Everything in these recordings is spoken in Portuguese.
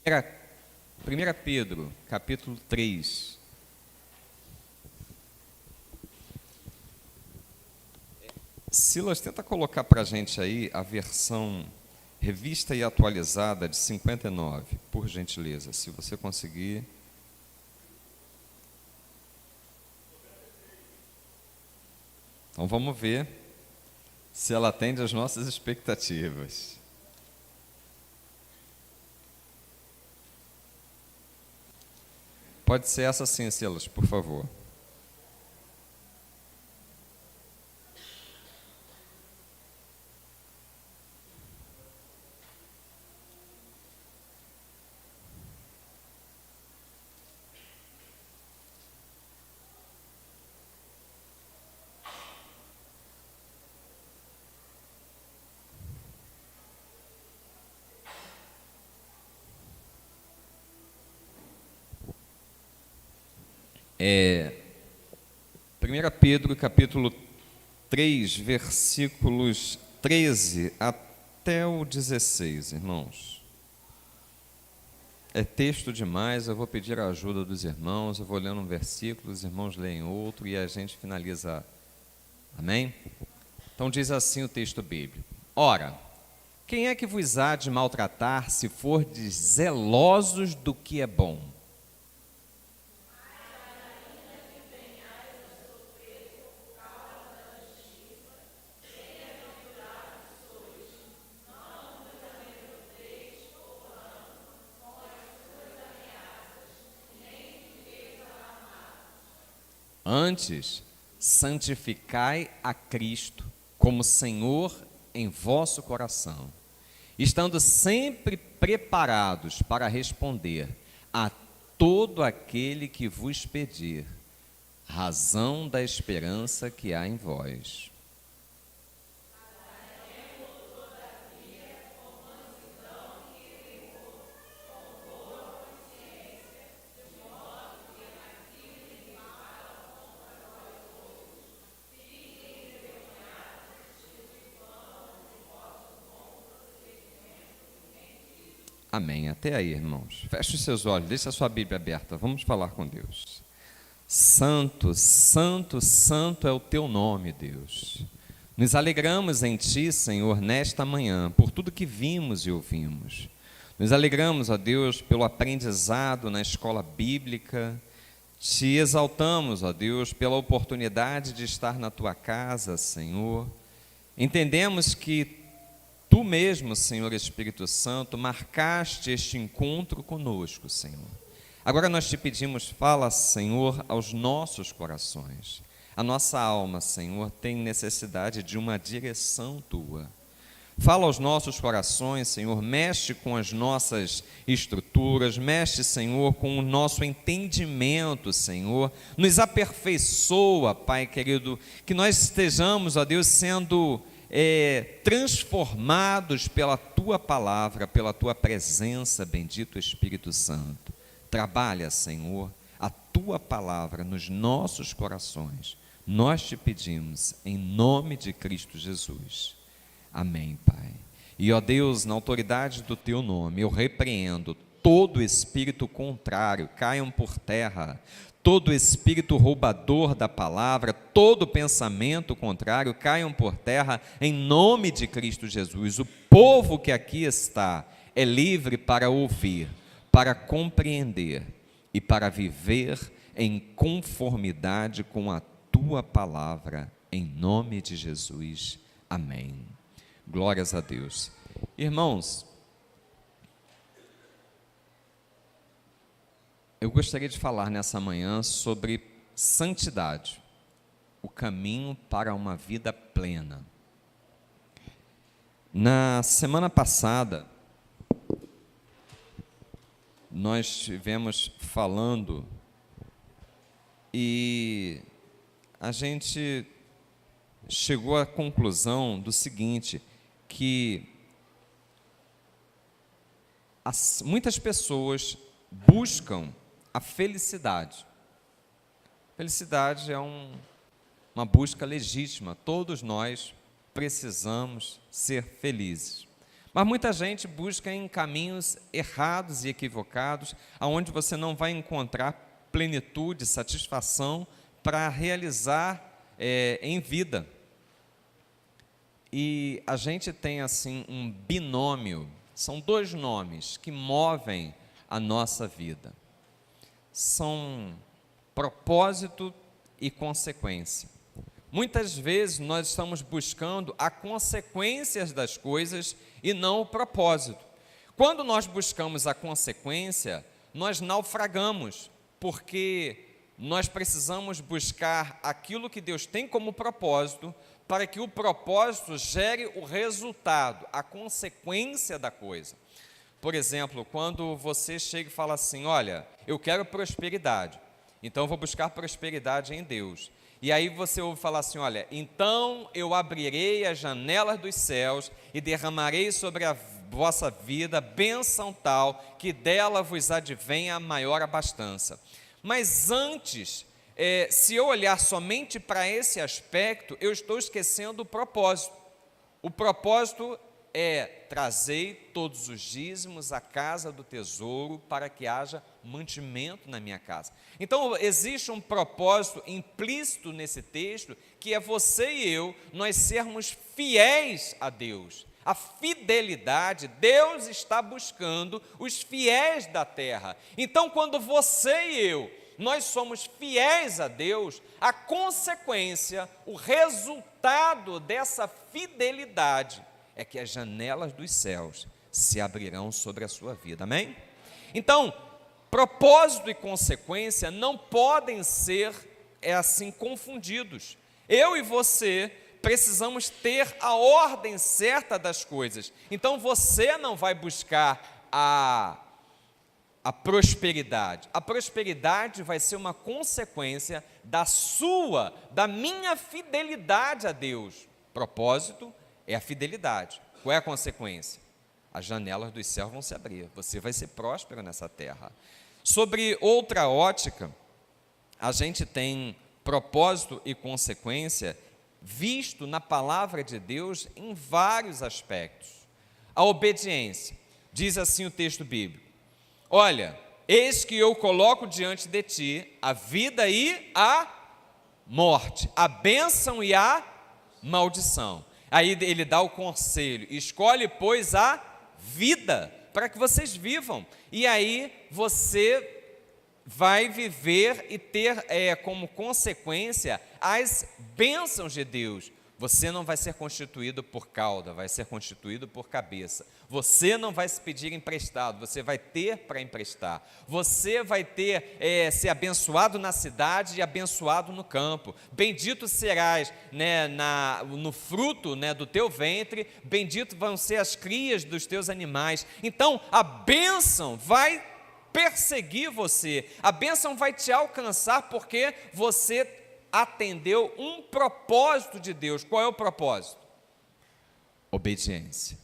1 Pedro, capítulo 3. Silas, tenta colocar para a gente aí a versão revista e atualizada de 59, por gentileza, se você conseguir. Então vamos ver se ela atende às nossas expectativas. Pode ser essa sim, Silas, por favor. É, 1 Pedro, capítulo 3, versículos 13 até o 16, irmãos. É texto demais, eu vou pedir a ajuda dos irmãos, eu vou lendo um versículo, os irmãos leem outro e a gente finaliza. Amém? Então diz assim o texto bíblico: Ora, quem é que vos há de maltratar se fordes zelosos do que é bom? Antes, santificai a Cristo como Senhor em vosso coração, estando sempre preparados para responder a todo aquele que vos pedir, razão da esperança que há em vós. Amém. Até aí, irmãos. Feche os seus olhos, deixe a sua Bíblia aberta. Vamos falar com Deus. Santo, santo, santo é o teu nome, Deus. Nos alegramos em ti, Senhor, nesta manhã, por tudo que vimos e ouvimos. Nos alegramos, ó Deus, pelo aprendizado na escola bíblica. Te exaltamos, ó Deus, pela oportunidade de estar na tua casa, Senhor. Entendemos que Tu mesmo, Senhor Espírito Santo, marcaste este encontro conosco, Senhor. Agora nós te pedimos, fala, Senhor, aos nossos corações. A nossa alma, Senhor, tem necessidade de uma direção Tua. Fala aos nossos corações, Senhor, mexe com as nossas estruturas, mexe, Senhor, com o nosso entendimento, Senhor. Nos aperfeiçoa, Pai querido, que nós estejamos, ó Deus, sendo transformados pela Tua palavra, pela Tua presença, bendito Espírito Santo. Trabalha, Senhor, a Tua palavra nos nossos corações. Nós te pedimos, em nome de Cristo Jesus. Amém, Pai. E, ó Deus, na autoridade do Teu nome, eu repreendo todo espírito contrário, caiam por terra. Todo espírito roubador da palavra, todo pensamento contrário, caiam por terra, em nome de Cristo Jesus. O povo que aqui está é livre para ouvir, para compreender e para viver em conformidade com a Tua palavra, em nome de Jesus. Amém. Glórias a Deus. Irmãos, eu gostaria de falar nessa manhã sobre santidade, o caminho para uma vida plena. Na semana passada, nós estivemos falando e a gente chegou à conclusão do seguinte, que muitas pessoas buscam a felicidade. Felicidade é uma busca legítima, todos nós precisamos ser felizes. Mas muita gente busca em caminhos errados e equivocados, aonde você não vai encontrar plenitude, satisfação para realizar em vida. E a gente tem assim um binômio, são dois nomes que movem a nossa vida. São propósito e consequência. Muitas vezes nós estamos buscando as consequências das coisas e não o propósito. Quando nós buscamos a consequência, nós naufragamos, porque nós precisamos buscar aquilo que Deus tem como propósito, para que o propósito gere o resultado, a consequência da coisa. Por exemplo, quando você chega e fala assim, olha, eu quero prosperidade, então eu vou buscar prosperidade em Deus. E aí você ouve falar assim, olha, então eu abrirei as janelas dos céus e derramarei sobre a vossa vida bênção tal, que dela vos advenha a maior abastança. Mas antes, se eu olhar somente para esse aspecto, eu estou esquecendo o propósito. O propósito é trazer todos os dízimos à casa do tesouro para que haja mantimento na minha casa. Então, existe um propósito implícito nesse texto, que é você e eu, nós sermos fiéis a Deus. A fidelidade, Deus está buscando os fiéis da terra. Então, quando você e eu, nós somos fiéis a Deus, a consequência, o resultado dessa fidelidade é que as janelas dos céus se abrirão sobre a sua vida, amém? Então, propósito e consequência não podem ser assim confundidos. Eu e você precisamos ter a ordem certa das coisas. Então, você não vai buscar a prosperidade. A prosperidade vai ser uma consequência da minha fidelidade a Deus. Propósito é a fidelidade. Qual é a consequência? As janelas dos céus vão se abrir. Você vai ser próspero nessa terra. Sobre outra ótica, a gente tem propósito e consequência visto na palavra de Deus em vários aspectos. A obediência. Diz assim o texto bíblico. Olha, eis que eu coloco diante de ti a vida e a morte, a bênção e a maldição. Aí ele dá o conselho, escolhe, pois, a vida, para que vocês vivam. E aí você vai viver e ter como consequência as bênçãos de Deus. Você não vai ser constituído por cauda, vai ser constituído por cabeça. Você não vai se pedir emprestado, você vai ter para emprestar. Você vai ser abençoado na cidade e abençoado no campo. Bendito serás, né, no fruto, né, do teu ventre, bendito vão ser as crias dos teus animais. Então, a bênção vai perseguir você, a bênção vai te alcançar porque você atendeu um propósito de Deus. Qual é o propósito? Obediência.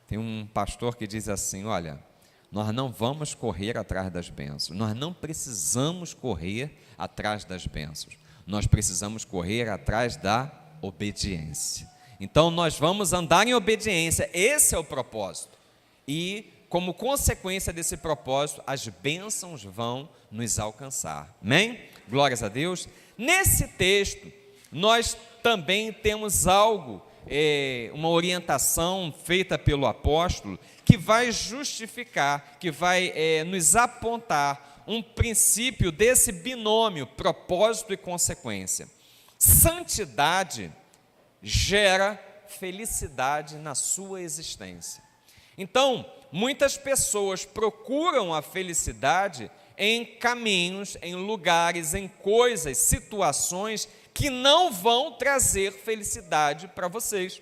Tem um pastor que diz assim, olha, nós não vamos correr atrás das bênçãos, nós não precisamos correr atrás das bênçãos, nós precisamos correr atrás da obediência. Então nós vamos andar em obediência, esse é o propósito. E como consequência desse propósito, as bênçãos vão nos alcançar. Amém? Glórias a Deus. Nesse texto, nós também temos algo, uma orientação feita pelo apóstolo, que vai justificar, que vai nos apontar um princípio desse binômio, propósito e consequência. Santidade gera felicidade na sua existência. Então, muitas pessoas procuram a felicidade em caminhos, em lugares, em coisas, situações que não vão trazer felicidade para vocês.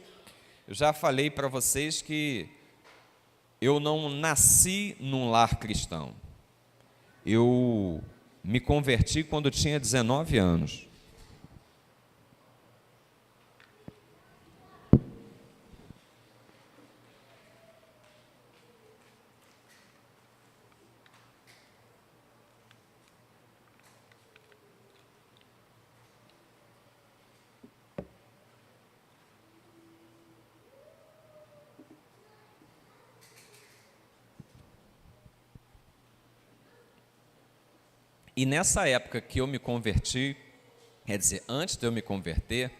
Eu já falei para vocês que eu não nasci num lar cristão. Eu me converti quando tinha 19 anos. E nessa época que eu me converti, quer dizer, antes de eu me converter,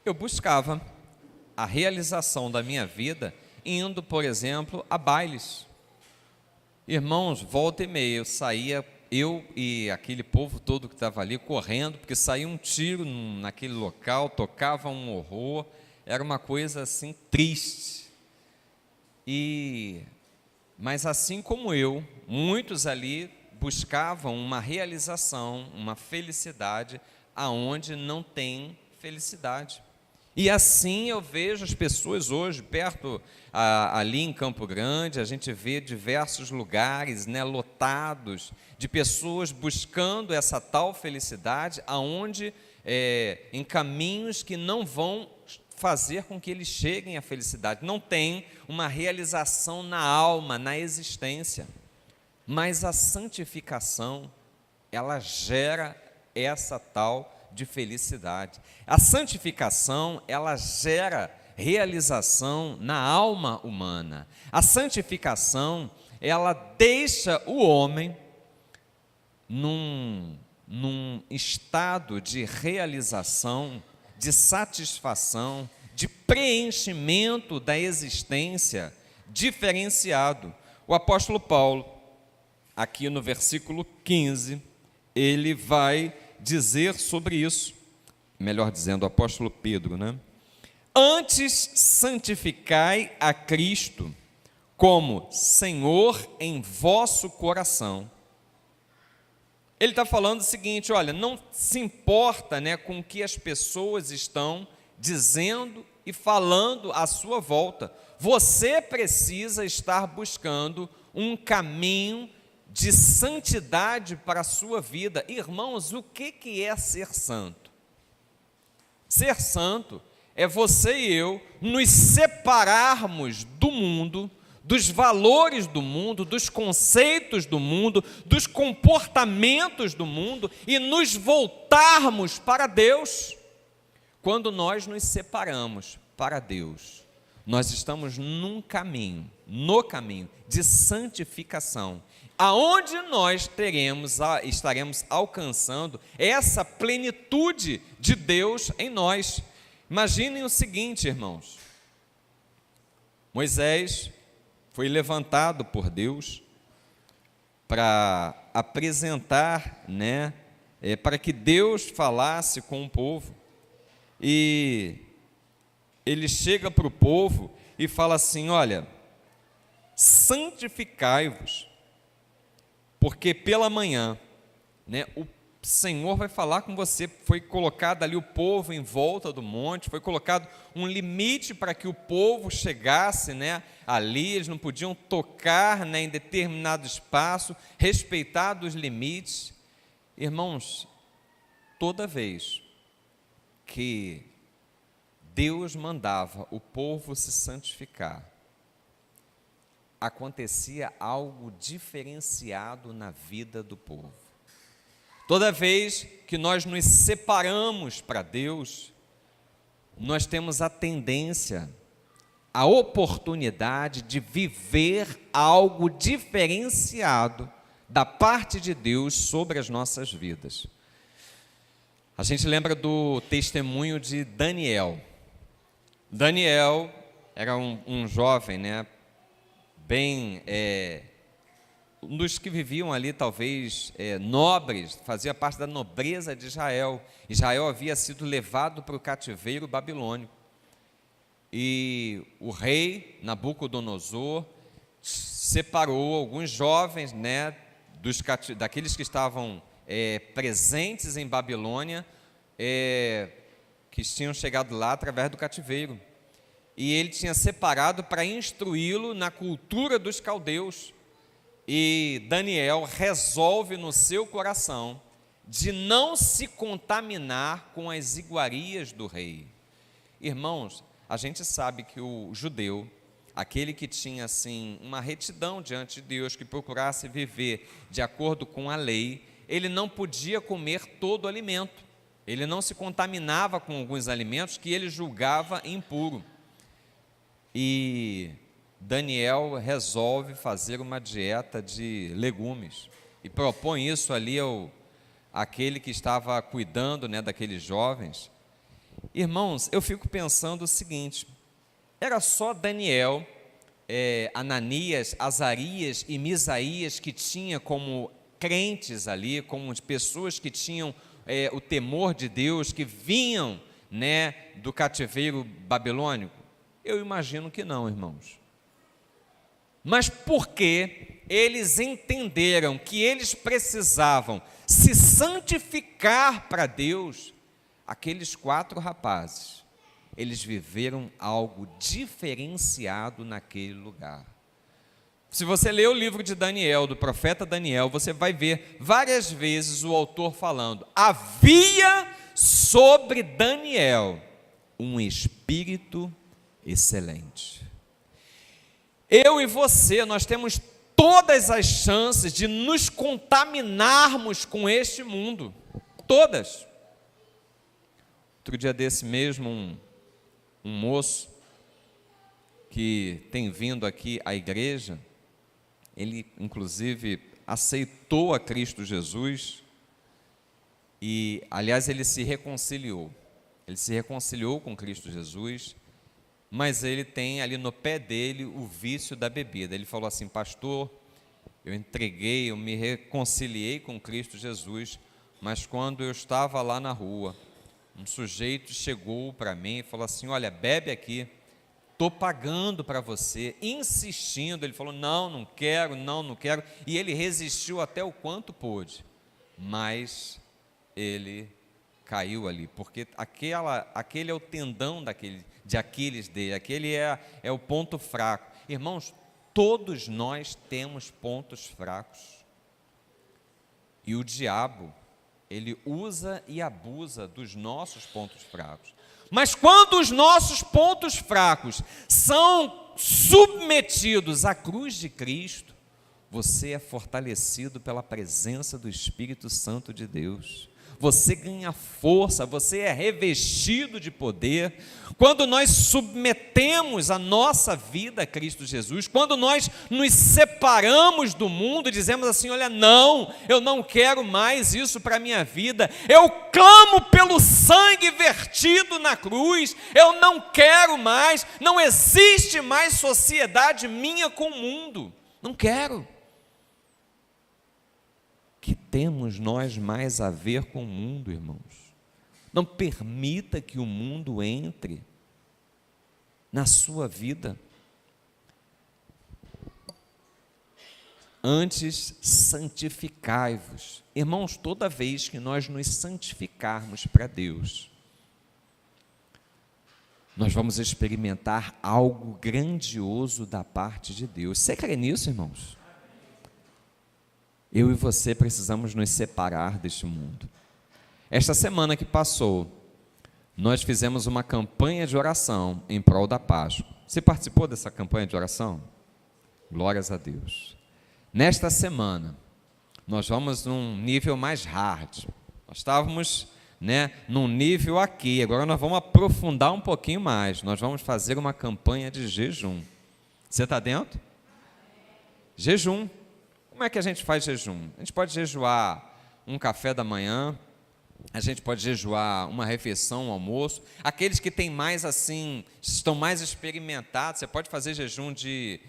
eu buscava a realização da minha vida indo, por exemplo, a bailes. Irmãos, volta e meia, eu saía, eu e aquele povo todo que estava ali correndo, porque saía um tiro naquele local, tocava um horror, era uma coisa assim triste. Mas assim como eu, muitos ali buscavam uma realização, uma felicidade, aonde não tem felicidade. E assim eu vejo as pessoas hoje, perto ali em Campo Grande, a gente vê diversos lugares, né, lotados de pessoas buscando essa tal felicidade, aonde em caminhos que não vão fazer com que eles cheguem à felicidade. Não tem uma realização na alma, na existência. Mas a santificação, ela gera essa tal de felicidade. A santificação, ela gera realização na alma humana. A santificação, ela deixa o homem num estado de realização, de satisfação, de preenchimento da existência diferenciado. O apóstolo Paulo, aqui no versículo 15, ele vai dizer sobre isso, melhor dizendo, o apóstolo Pedro, né? Antes santificai a Cristo como Senhor em vosso coração. Ele está falando o seguinte, olha, não se importa, né, com o que as pessoas estão dizendo e falando à sua volta. Você precisa estar buscando um caminho de santidade para a sua vida. Irmãos, o que é ser santo? Ser santo é você e eu nos separarmos do mundo, dos valores do mundo, dos conceitos do mundo, dos comportamentos do mundo e nos voltarmos para Deus. Quando nós nos separamos para Deus, nós estamos no caminho de santificação, aonde nós estaremos alcançando essa plenitude de Deus em nós. Imaginem o seguinte, irmãos, Moisés foi levantado por Deus para apresentar, né, para que Deus falasse com o povo, e ele chega para o povo e fala assim, olha, santificai-vos, porque pela manhã, né, o Senhor vai falar com você. Foi colocado ali o povo em volta do monte, foi colocado um limite para que o povo chegasse, né, ali, eles não podiam tocar, né, em determinado espaço, respeitados os limites. Irmãos, toda vez que Deus mandava o povo se santificar, acontecia algo diferenciado na vida do povo. Toda vez que nós nos separamos para Deus, nós temos a tendência, a oportunidade de viver algo diferenciado da parte de Deus sobre as nossas vidas. A gente lembra do testemunho de Daniel. Daniel era um jovem, né, bem, um dos que viviam ali, talvez, nobres, fazia parte da nobreza de Israel. Israel havia sido levado para o cativeiro babilônico. E o rei Nabucodonosor separou alguns jovens, né, daqueles que estavam presentes em Babilônia, que tinham chegado lá através do cativeiro. E ele tinha separado para instruí-lo na cultura dos caldeus. E Daniel resolve no seu coração de não se contaminar com as iguarias do rei. Irmãos, a gente sabe que o judeu, aquele que tinha assim uma retidão diante de Deus, que procurasse viver de acordo com a lei, ele não podia comer todo o alimento. Ele não se contaminava com alguns alimentos que ele julgava impuro. E Daniel resolve fazer uma dieta de legumes. e propõe isso ali àquele que estava cuidando, né, daqueles jovens. Irmãos, eu fico pensando o seguinte: era só Daniel, Ananias, Azarias e Misaías que tinha como crentes ali, como pessoas que tinham o temor de Deus, que vinham, né, do cativeiro babilônico? Eu imagino que não, irmãos. Mas porque eles entenderam que eles precisavam se santificar para Deus, aqueles 4 rapazes, eles viveram algo diferenciado naquele lugar. Se você ler o livro de Daniel, do profeta Daniel, você vai ver várias vezes o autor falando: havia sobre Daniel um espírito excelente. Eu e você, nós temos todas as chances de nos contaminarmos com este mundo, todas. Outro dia desse mesmo, um moço que tem vindo aqui à igreja, ele inclusive aceitou a Cristo Jesus e, aliás, ele se reconciliou com Cristo Jesus, mas ele tem ali no pé dele o vício da bebida. Ele falou assim: pastor, eu me reconciliei com Cristo Jesus, mas quando eu estava lá na rua, um sujeito chegou para mim e falou assim: olha, bebe aqui, estou pagando para você, insistindo. Ele falou: não quero, e ele resistiu até o quanto pôde, mas ele caiu ali, porque aquele é o tendão de Aquiles dele, aquele é o ponto fraco. Irmãos, todos nós temos pontos fracos, e o diabo, ele usa e abusa dos nossos pontos fracos. Mas quando os nossos pontos fracos são submetidos à cruz de Cristo, você é fortalecido pela presença do Espírito Santo de Deus. Você ganha força, você é revestido de poder. Quando nós submetemos a nossa vida a Cristo Jesus, quando nós nos separamos do mundo e dizemos assim: olha, eu não quero mais isso para a minha vida, eu clamo pelo sangue vertido na cruz, eu não quero mais, não existe mais sociedade minha com o mundo, não quero. Que temos nós mais a ver com o mundo, irmãos? Não permita que o mundo entre na sua vida. Antes, santificai-vos. Irmãos, toda vez que nós nos santificarmos para Deus, nós vamos experimentar algo grandioso da parte de Deus. Você crê nisso, irmãos? Eu e você precisamos nos separar deste mundo. Esta semana que passou, nós fizemos uma campanha de oração em prol da Páscoa. Você participou dessa campanha de oração? Glórias a Deus. Nesta semana, nós vamos num nível mais hard. Nós estávamos, num nível aqui, agora nós vamos aprofundar um pouquinho mais. Nós vamos fazer uma campanha de jejum. Você está dentro? Jejum. Como é que a gente faz jejum? A gente pode jejuar um café da manhã, a gente pode jejuar uma refeição, um almoço. Aqueles que têm mais assim, estão mais experimentados, você pode fazer jejum de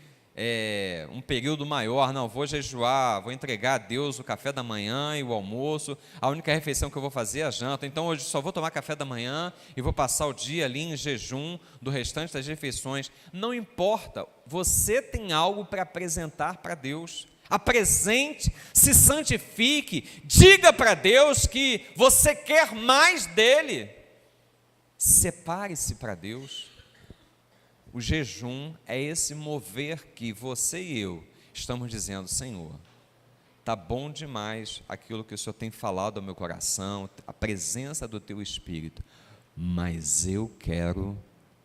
um período maior. Não, vou jejuar, vou entregar a Deus o café da manhã e o almoço, a única refeição que eu vou fazer é a janta, então hoje só vou tomar café da manhã e vou passar o dia ali em jejum do restante das refeições. Não importa, você tem algo para apresentar para Deus. Apresente, se santifique, diga para Deus que você quer mais dele. Separe-se para Deus. O jejum é esse mover que você e eu estamos dizendo: Senhor, está bom demais aquilo que o Senhor tem falado ao meu coração, a presença do teu Espírito, mas eu quero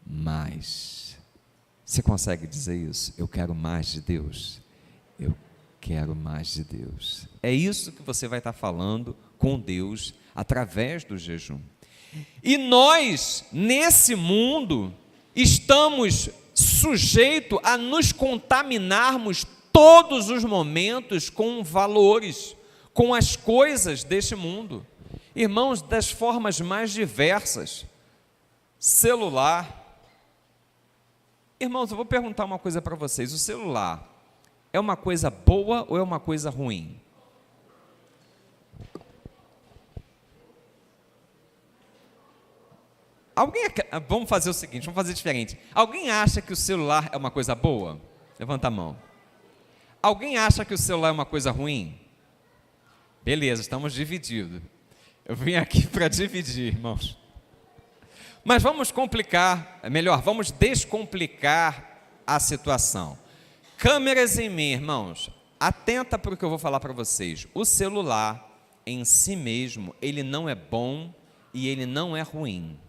mais. Você consegue dizer isso? Eu quero mais de Deus. Eu quero mais de Deus. É isso que você vai estar falando com Deus através do jejum. E nós, nesse mundo, estamos sujeitos a nos contaminarmos todos os momentos com valores, com as coisas deste mundo. Irmãos, das formas mais diversas. Celular. Irmãos, eu vou perguntar uma coisa para vocês. O celular é uma coisa boa ou é uma coisa ruim? Vamos fazer o seguinte, vamos fazer diferente. Alguém acha que o celular é uma coisa boa? Levanta a mão. Alguém acha que o celular é uma coisa ruim? Beleza, estamos divididos. Eu vim aqui para dividir, irmãos. Mas vamos vamos descomplicar a situação. Câmeras em mim, irmãos. Atenta para o que eu vou falar para vocês. O celular, em si mesmo, ele não é bom e ele não é ruim.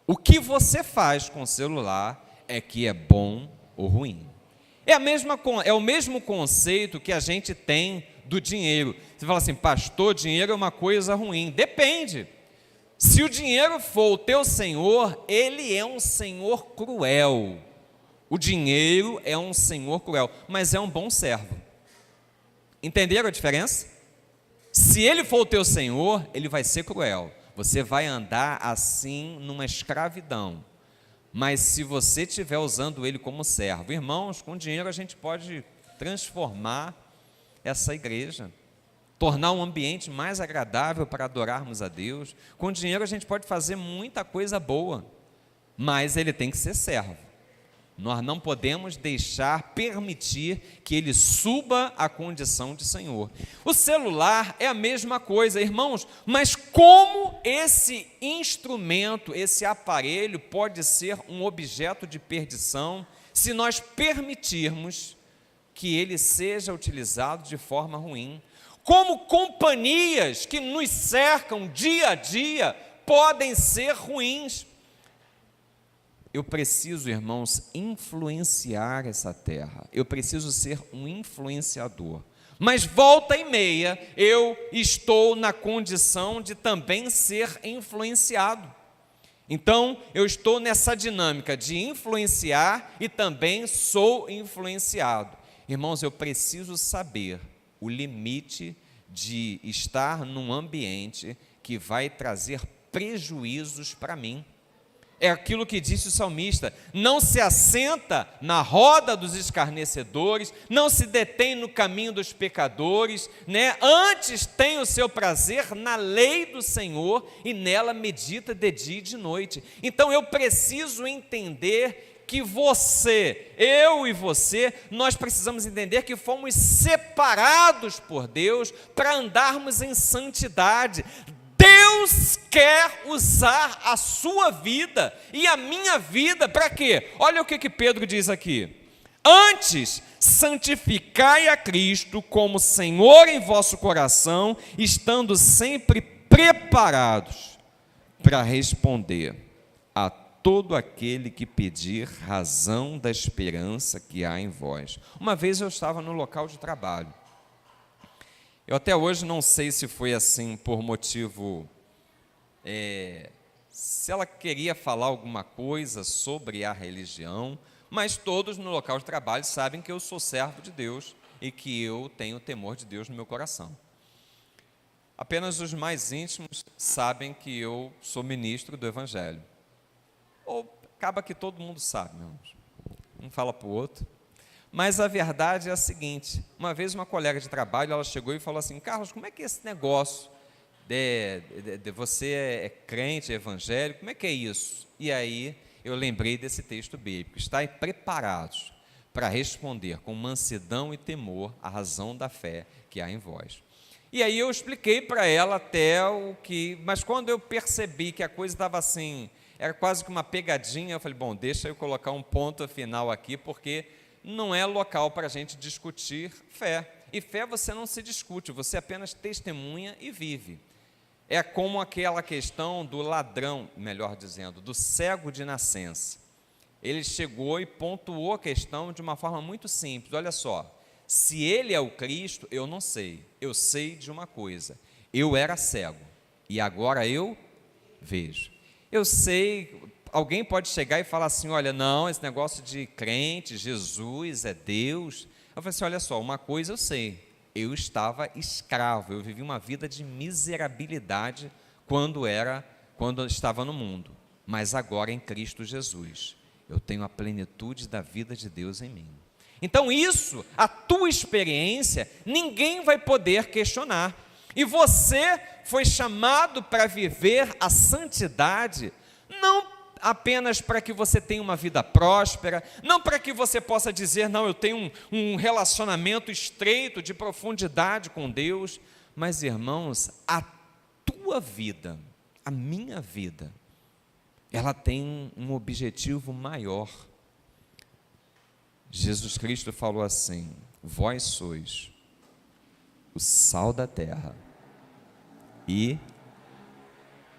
O que você faz com o celular é que é bom ou ruim. É o mesmo conceito que a gente tem do dinheiro. Você fala assim, pastor, dinheiro é uma coisa ruim. Depende. Se o dinheiro for o teu senhor, ele é um senhor cruel. O dinheiro é um senhor cruel, mas é um bom servo. Entenderam a diferença? Se ele for o teu senhor, ele vai ser cruel. Você vai andar assim numa escravidão. Mas se você estiver usando ele como servo, irmãos, com dinheiro a gente pode transformar essa igreja, tornar um ambiente mais agradável para adorarmos a Deus. Com dinheiro a gente pode fazer muita coisa boa, mas ele tem que ser servo. Nós não podemos permitir que ele suba à condição de senhor. O celular é a mesma coisa, irmãos, mas como esse instrumento, esse aparelho pode ser um objeto de perdição se nós permitirmos que ele seja utilizado de forma ruim? Como companhias que nos cercam dia a dia podem ser ruins? Eu preciso, irmãos, influenciar essa terra. Eu preciso ser um influenciador. Mas volta e meia, eu estou na condição de também ser influenciado. Então, eu estou nessa dinâmica de influenciar e também sou influenciado. Irmãos, eu preciso saber o limite de estar num ambiente que vai trazer prejuízos para mim. É aquilo que disse o salmista: não se assenta na roda dos escarnecedores, não se detém no caminho dos pecadores, né? Antes tem o seu prazer na lei do Senhor e nela medita de dia e de noite. Então eu preciso entender que eu e você, nós precisamos entender que fomos separados por Deus para andarmos em santidade. Deus quer usar a sua vida e a minha vida para quê? Olha o que Pedro diz aqui: antes, santificai a Cristo como Senhor em vosso coração, estando sempre preparados para responder a todo aquele que pedir razão da esperança que há em vós. Uma vez eu estava no local de trabalho. Eu até hoje não sei se foi assim por motivo, se ela queria falar alguma coisa sobre a religião, mas todos no local de trabalho sabem que eu sou servo de Deus e que eu tenho temor de Deus no meu coração. Apenas os mais íntimos sabem que eu sou ministro do Evangelho. Ou acaba que todo mundo sabe, meu irmão. Um fala para o outro. Mas a verdade é a seguinte: uma vez uma colega de trabalho, ela chegou e falou assim: Carlos, como é que é esse negócio de você é crente, é evangélico, como é que é isso? E aí eu lembrei desse texto bíblico: estai preparados para responder com mansidão e temor a razão da fé que há em vós. E aí eu expliquei para ela até mas quando eu percebi que a coisa estava assim, era quase que uma pegadinha, eu falei, bom, deixa eu colocar um ponto final aqui, porque não é local para a gente discutir fé. E fé você não se discute, você apenas testemunha e vive. É como aquela questão do ladrão, melhor dizendo, do cego de nascença. Ele chegou e pontuou a questão de uma forma muito simples. Olha só, se ele é o Cristo, eu não sei. Eu sei de uma coisa: eu era cego e agora eu vejo. Eu sei. Alguém pode chegar e falar assim: olha, não, esse negócio de crente, Jesus é Deus. Eu falei assim: olha só, uma coisa eu sei, eu estava escravo, eu vivi uma vida de miserabilidade quando eu estava no mundo, mas agora em Cristo Jesus, eu tenho a plenitude da vida de Deus em mim. Então isso, a tua experiência, ninguém vai poder questionar. E você foi chamado para viver a santidade, não apenas para que você tenha uma vida próspera, não para que você possa dizer, não, eu tenho um relacionamento estreito, de profundidade com Deus, mas, irmãos, a tua vida, a minha vida, ela tem um objetivo maior. Jesus Cristo falou assim: vós sois o sal da terra e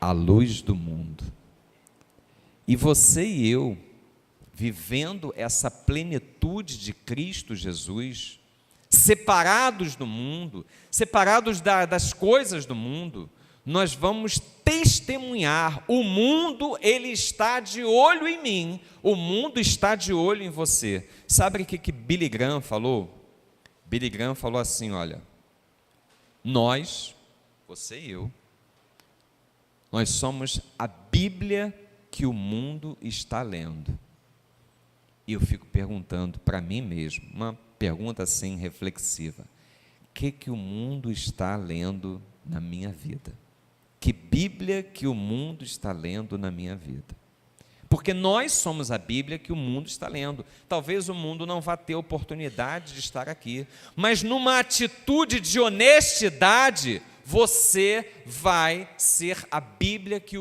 a luz do mundo. E você e eu, vivendo essa plenitude de Cristo Jesus, separados do mundo, separados das coisas do mundo, nós vamos testemunhar. O mundo, ele está de olho em mim, o mundo está de olho em você. Sabe o que Billy Graham falou? Billy Graham falou assim, olha, nós, você e eu, nós somos a Bíblia que o mundo está lendo. E eu fico perguntando para mim mesmo, uma pergunta assim reflexiva: o que o mundo está lendo na minha vida? Que Bíblia que o mundo está lendo na minha vida? Porque nós somos a Bíblia que o mundo está lendo. Talvez o mundo não vá ter oportunidade de estar aqui, mas numa atitude de honestidade, você vai ser a Bíblia que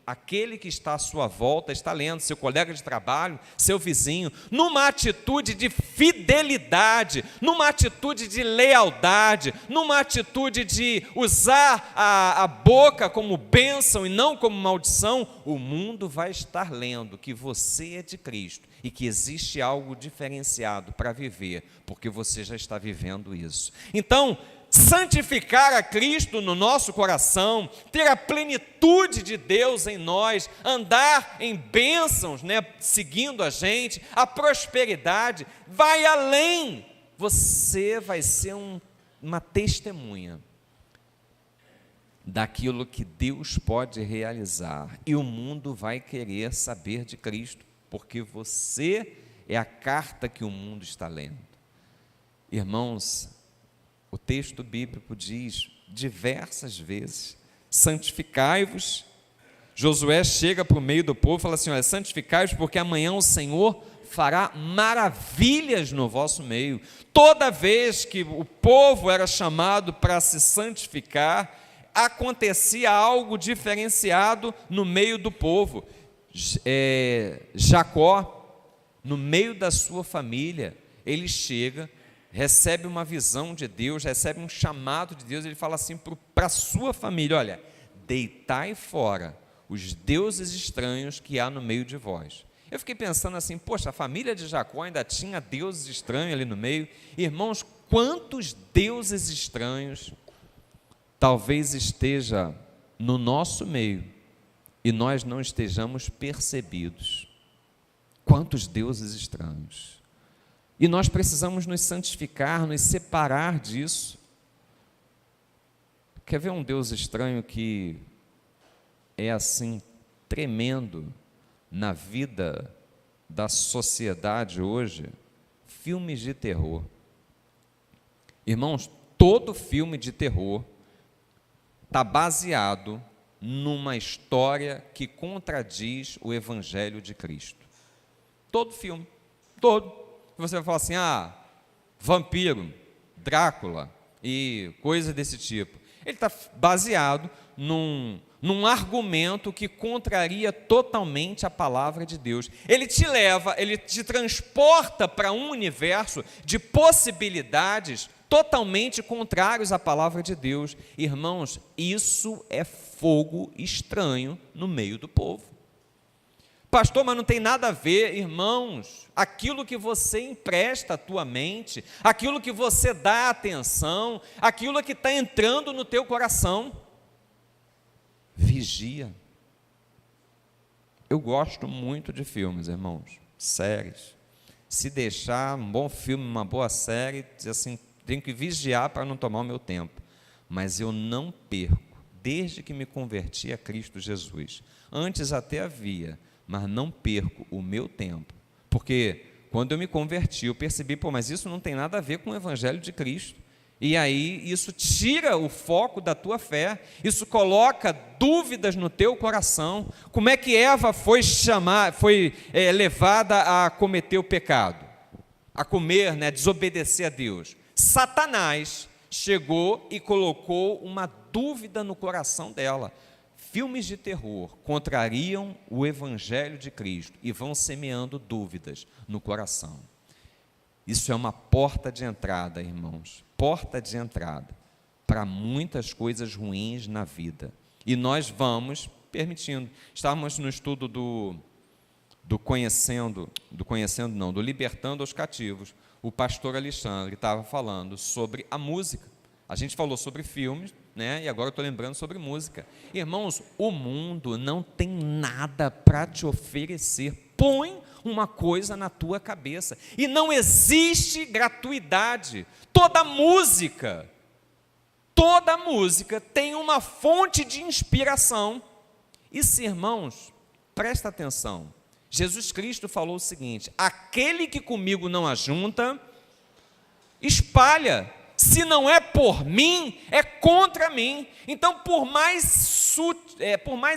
aquele que está à sua volta está lendo, seu colega de trabalho, seu vizinho, numa atitude de fidelidade, numa atitude de lealdade, numa atitude de usar a boca como bênção e não como maldição. O mundo vai estar lendo que você é de Cristo e que existe algo diferenciado para viver, porque você já está vivendo isso. Então, santificar a Cristo no nosso coração, ter a plenitude de Deus em nós, andar em bênçãos, seguindo a gente, a prosperidade, vai além. Você vai ser uma testemunha daquilo que Deus pode realizar, e o mundo vai querer saber de Cristo, porque você é a carta que o mundo está lendo. Irmãos, o texto bíblico diz diversas vezes: santificai-vos. Josué chega para o meio do povo e fala assim: olha, santificai-vos, porque amanhã o Senhor fará maravilhas no vosso meio. Toda vez que o povo era chamado para se santificar, acontecia algo diferenciado no meio do povo. Jacó, no meio da sua família, ele chega, recebe uma visão de Deus, recebe um chamado de Deus, ele fala assim para a sua família: olha, deitai fora os deuses estranhos que há no meio de vós. Eu fiquei pensando assim, poxa, a família de Jacó ainda tinha deuses estranhos ali no meio. Irmãos, quantos deuses estranhos talvez esteja no nosso meio e nós não estejamos percebidos? Quantos deuses estranhos! E nós precisamos nos santificar, nos separar disso. Quer ver um Deus estranho que é assim tremendo na vida da sociedade hoje? Filmes de terror. Irmãos, todo filme de terror está baseado numa história que contradiz o Evangelho de Cristo. Todo filme, todo. Você vai falar assim: vampiro, Drácula e coisa desse tipo. Ele está baseado num argumento que contraria totalmente a palavra de Deus. Ele te leva, ele te transporta para um universo de possibilidades totalmente contrários à palavra de Deus. Irmãos, isso é fogo estranho no meio do povo. Pastor, mas não tem nada a ver. Irmãos, aquilo que você empresta à tua mente, aquilo que você dá atenção, aquilo que está entrando no teu coração, vigia. Eu gosto muito de filmes, irmãos, séries. Se deixar um bom filme, uma boa série, diz assim, tenho que vigiar para não tomar o meu tempo. Mas eu não perco, desde que me converti a Cristo Jesus. Antes até havia, mas não perco o meu tempo. Porque quando eu me converti, eu percebi, mas isso não tem nada a ver com o Evangelho de Cristo. E aí isso tira o foco da tua fé, isso coloca dúvidas no teu coração. Como é que Eva foi levada a cometer o pecado? A comer, desobedecer a Deus. Satanás chegou e colocou uma dúvida no coração dela. Filmes de terror contrariam o Evangelho de Cristo e vão semeando dúvidas no coração. Isso é uma porta de entrada, irmãos, porta de entrada para muitas coisas ruins na vida. E nós vamos permitindo. Estávamos no estudo do Libertando os Cativos. O pastor Alexandre estava falando sobre a música. A gente falou sobre filmes, e agora eu estou lembrando sobre música. Irmãos, o mundo não tem nada para te oferecer. Põe uma coisa na tua cabeça. E não existe gratuidade. Toda música tem uma fonte de inspiração. Isso, irmãos, presta atenção. Jesus Cristo falou o seguinte: aquele que comigo não ajunta, espalha. Se não é por mim, é contra mim. Então, por mais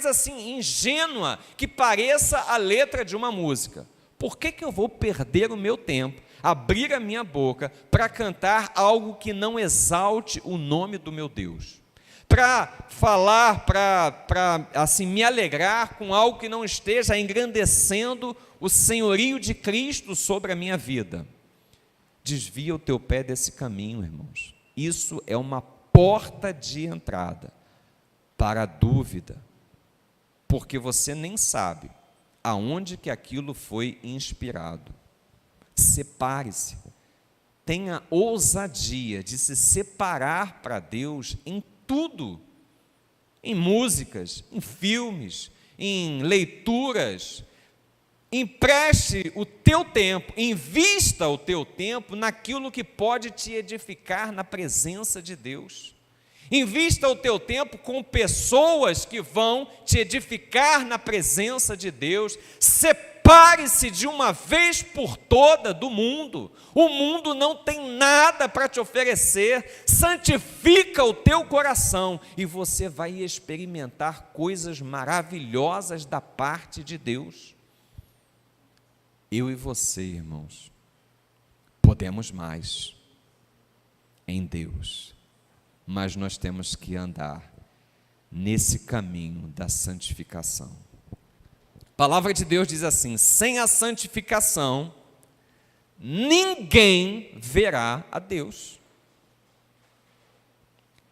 assim ingênua que pareça a letra de uma música, por que eu vou perder o meu tempo, abrir a minha boca para cantar algo que não exalte o nome do meu Deus? Para falar, para assim me alegrar com algo que não esteja engrandecendo o senhorio de Cristo sobre a minha vida? Desvia o teu pé desse caminho, irmãos. Isso é uma porta de entrada para a dúvida, porque você nem sabe aonde que aquilo foi inspirado. Separe-se. Tenha ousadia de se separar para Deus em tudo, em músicas, em filmes, em leituras. Empreste o teu tempo, invista o teu tempo naquilo que pode te edificar na presença de Deus. Invista o teu tempo com pessoas que vão te edificar na presença de Deus. Separe-se de uma vez por toda do mundo. O mundo não tem nada para te oferecer. Santifica o teu coração e você vai experimentar coisas maravilhosas da parte de Deus. Eu e você, irmãos, podemos mais em Deus, mas nós temos que andar nesse caminho da santificação. A palavra de Deus diz assim: sem a santificação, ninguém verá a Deus.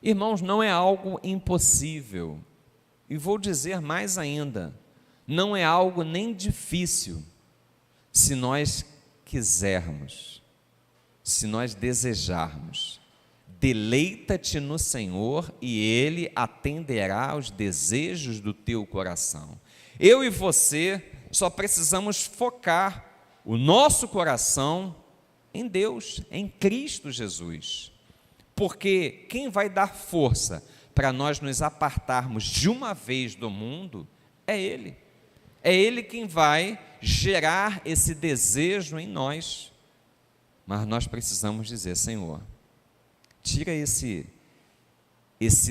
Irmãos, não é algo impossível, e vou dizer mais ainda, não é algo nem difícil, se nós quisermos, se nós desejarmos. Deleita-te no Senhor e Ele atenderá aos desejos do teu coração. Eu e você só precisamos focar o nosso coração em Deus, em Cristo Jesus. Porque quem vai dar força para nós nos apartarmos de uma vez do mundo é Ele. É Ele quem vai gerar esse desejo em nós. Mas nós precisamos dizer: Senhor, tira esse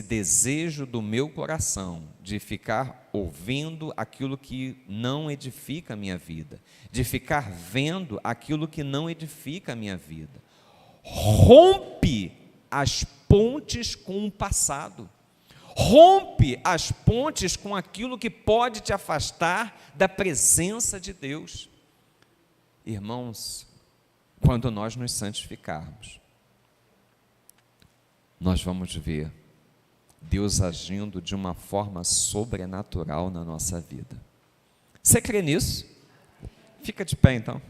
desejo do meu coração de ficar ouvindo aquilo que não edifica a minha vida, de ficar vendo aquilo que não edifica a minha vida. Rompe as pontes com o passado. Rompe as pontes com aquilo que pode te afastar da presença de Deus. Irmãos, quando nós nos santificarmos, nós vamos ver Deus agindo de uma forma sobrenatural na nossa vida. Você crê nisso? Fica de pé então.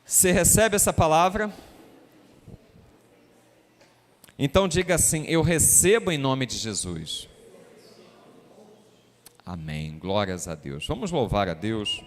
Você recebe essa palavra? Então diga assim: eu recebo em nome de Jesus. Amém, glórias a Deus. Vamos louvar a Deus.